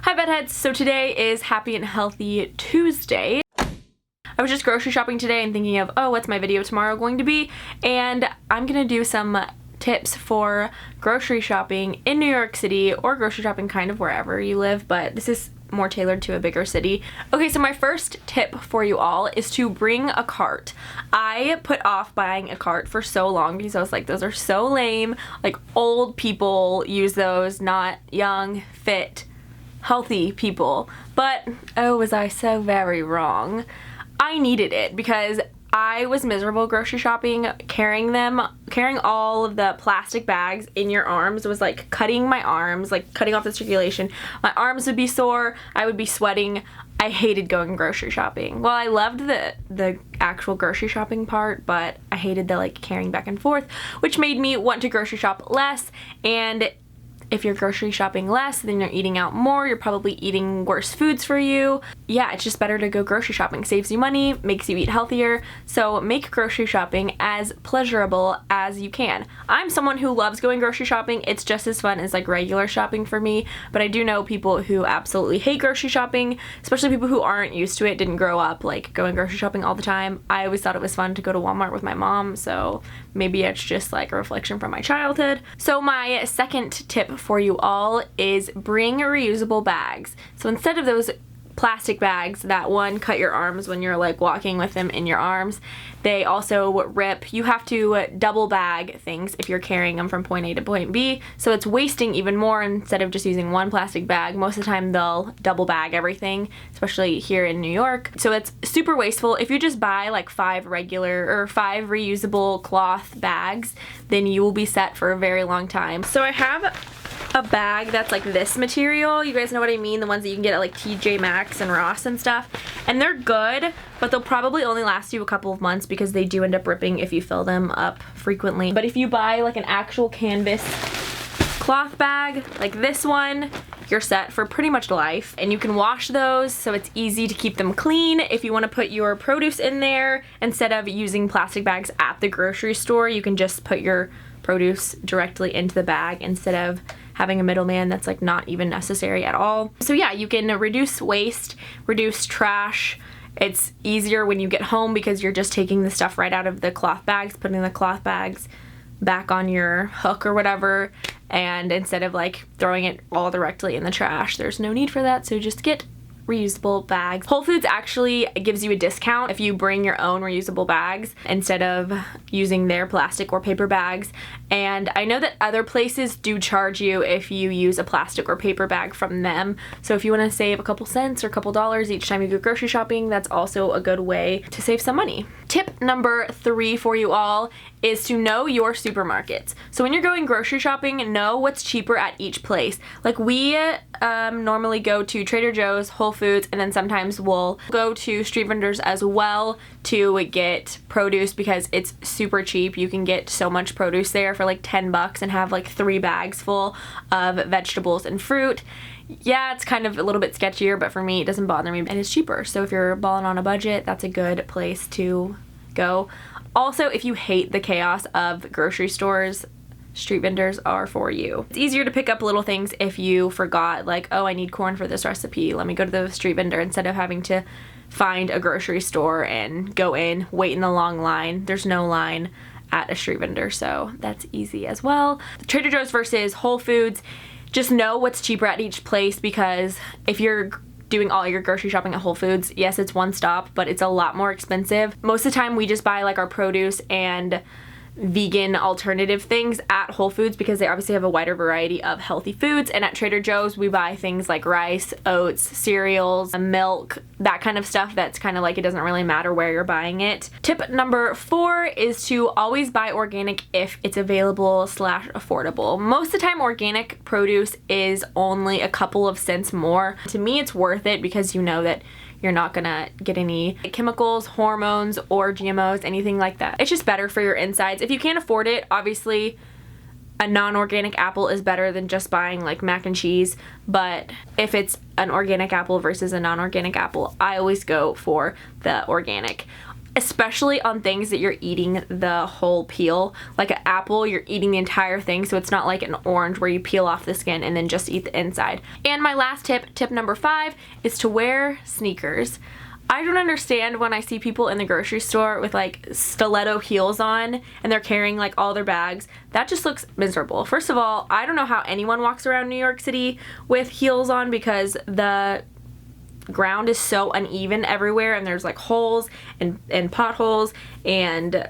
Hi bedheads! So today is Happy and Healthy Tuesday. I was just grocery shopping today and thinking of, oh, what's my video tomorrow going to be? And I'm gonna do some tips for grocery shopping in New York City, or grocery shopping kind of wherever you live, but this is more tailored to a bigger city. Okay, so my first tip for you all is to bring a cart. I put off buying a cart for so long because I was like, those are so lame. Like, old people use those, not young, fit, healthy people. But oh, was I so very wrong. I needed it because I was miserable grocery shopping. Carrying all of the plastic bags in your arms was like cutting my arms, like cutting off the circulation. My arms would be sore, I would be sweating. I hated going grocery shopping. Well, I loved the actual grocery shopping part, but I hated the like carrying back and forth, which made me want to grocery shop less. And if you're grocery shopping less, then you're eating out more, you're probably eating worse foods for you. Yeah, it's just better to go grocery shopping. Saves you money, makes you eat healthier, so make grocery shopping as pleasurable as you can. I'm someone who loves going grocery shopping. It's just as fun as like regular shopping for me, but I do know people who absolutely hate grocery shopping, especially people who aren't used to it, didn't grow up like going grocery shopping all the time. I always thought it was fun to go to Walmart with my mom, so maybe it's just like a reflection from my childhood. So my second tip for you all is bring reusable bags. So instead of those plastic bags that one cut your arms when you're like walking with them in your arms, they also rip. You have to double bag things if you're carrying them from point A to point B, so it's wasting even more. Instead of just using one plastic bag, most of the time they'll double bag everything, especially here in New York, so it's super wasteful. If you just buy like 5 reusable cloth bags, then you will be set for a very long time. So I have a bag that's like this material. You guys know what I mean? The ones that you can get at like TJ Maxx and Ross and stuff. And they're good, but they'll probably only last you a couple of months because they do end up ripping if you fill them up frequently. But if you buy like an actual canvas cloth bag, like this one, you're set for pretty much life. And you can wash those, so it's easy to keep them clean. If you want to put your produce in there, instead of using plastic bags at the grocery store, you can just put your produce directly into the bag instead of having a middleman that's like not even necessary at all. So yeah, you can reduce waste, reduce trash. It's easier when you get home because you're just taking the stuff right out of the cloth bags, putting the cloth bags back on your hook or whatever, and instead of like throwing it all directly in the trash, there's no need for that, so just get reusable bags. Whole Foods actually gives you a discount if you bring your own reusable bags instead of using their plastic or paper bags. And I know that other places do charge you if you use a plastic or paper bag from them. So if you want to save a couple cents or a couple dollars each time you go grocery shopping, that's also a good way to save some money. Tip number 3 for you all is to know your supermarkets. So when you're going grocery shopping, know what's cheaper at each place. Like we normally go to Trader Joe's, Whole Foods, and then sometimes we'll go to street vendors as well to get produce because it's super cheap. You can get so much produce there for like $10 and have like 3 bags full of vegetables and fruit. Yeah, it's kind of a little bit sketchier, but for me it doesn't bother me and it's cheaper. So if you're balling on a budget, that's a good place to go. Also, if you hate the chaos of grocery stores, street vendors are for you. It's easier to pick up little things if you forgot, like, oh, I need corn for this recipe. Let me go to the street vendor instead of having to find a grocery store and go in, wait in the long line. There's no line at a street vendor, so that's easy as well. Trader Joe's versus Whole Foods, just know what's cheaper at each place, because if you're doing all your grocery shopping at Whole Foods, yes, it's one stop, but it's a lot more expensive. Most of the time we just buy like our produce and vegan alternative things at Whole Foods because they obviously have a wider variety of healthy foods, and at Trader Joe's we buy things like rice, oats, cereals, milk, that kind of stuff that's kind of like it doesn't really matter where you're buying it. Tip number 4 is to always buy organic if it's available / affordable. Most of the time organic produce is only a couple of cents more. To me it's worth it because you know that you're not gonna get any chemicals, hormones, or GMOs, anything like that. It's just better for your insides. If you can't afford it, obviously a non-organic apple is better than just buying like mac and cheese, but if it's an organic apple versus a non-organic apple, I always go for the organic. especially on things that you're eating the whole peel. Like an apple, you're eating the entire thing, so it's not like an orange where you peel off the skin and then just eat the inside. And my last tip number 5, is to wear sneakers. I don't understand when I see people in the grocery store with like stiletto heels on and they're carrying like all their bags. That just looks miserable. First of all, I don't know how anyone walks around New York City with heels on because the ground is so uneven everywhere and there's like holes and potholes and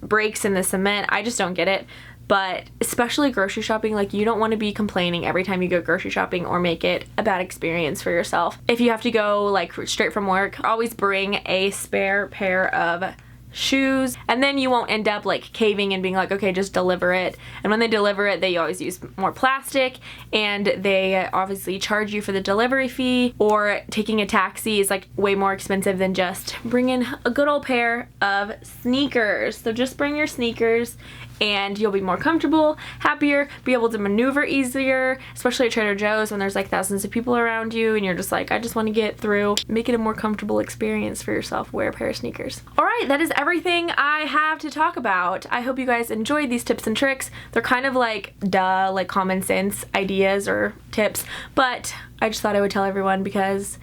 breaks in the cement. I just don't get it. But especially grocery shopping, like you don't want to be complaining every time you go grocery shopping or make it a bad experience for yourself. If you have to go like straight from work, always bring a spare pair of shoes, and then you won't end up like caving and being like, okay, just deliver it. And when they deliver it, they always use more plastic and they obviously charge you for the delivery fee, or taking a taxi is like way more expensive than just bringing a good old pair of sneakers. So just bring your sneakers and you'll be more comfortable, happier, be able to maneuver easier, especially at Trader Joe's when there's like thousands of people around you and you're just like, I just want to get through. Make it a more comfortable experience for yourself. Wear a pair of sneakers. Alright, that is everything I have to talk about. I hope you guys enjoyed these tips and tricks. They're kind of like like common sense ideas or tips, but I just thought I would tell everyone because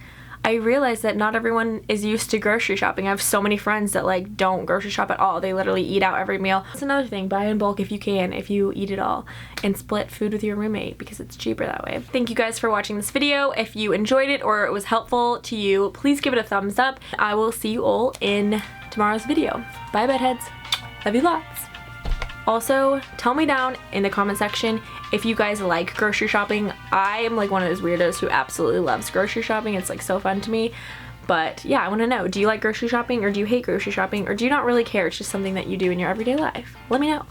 I realized that not everyone is used to grocery shopping. I have so many friends that like don't grocery shop at all. They literally eat out every meal. That's another thing. Buy in bulk if you can, if you eat it all, and split food with your roommate because it's cheaper that way. Thank you guys for watching this video. If you enjoyed it or it was helpful to you, please give it a thumbs up. I will see you all in tomorrow's video. Bye, bedheads. Love you lots. Also, tell me down in the comment section if you guys like grocery shopping. I am like one of those weirdos who absolutely loves grocery shopping. It's like so fun to me. But yeah, I want to know, do you like grocery shopping or do you hate grocery shopping or do you not really care? It's just something that you do in your everyday life. Let me know.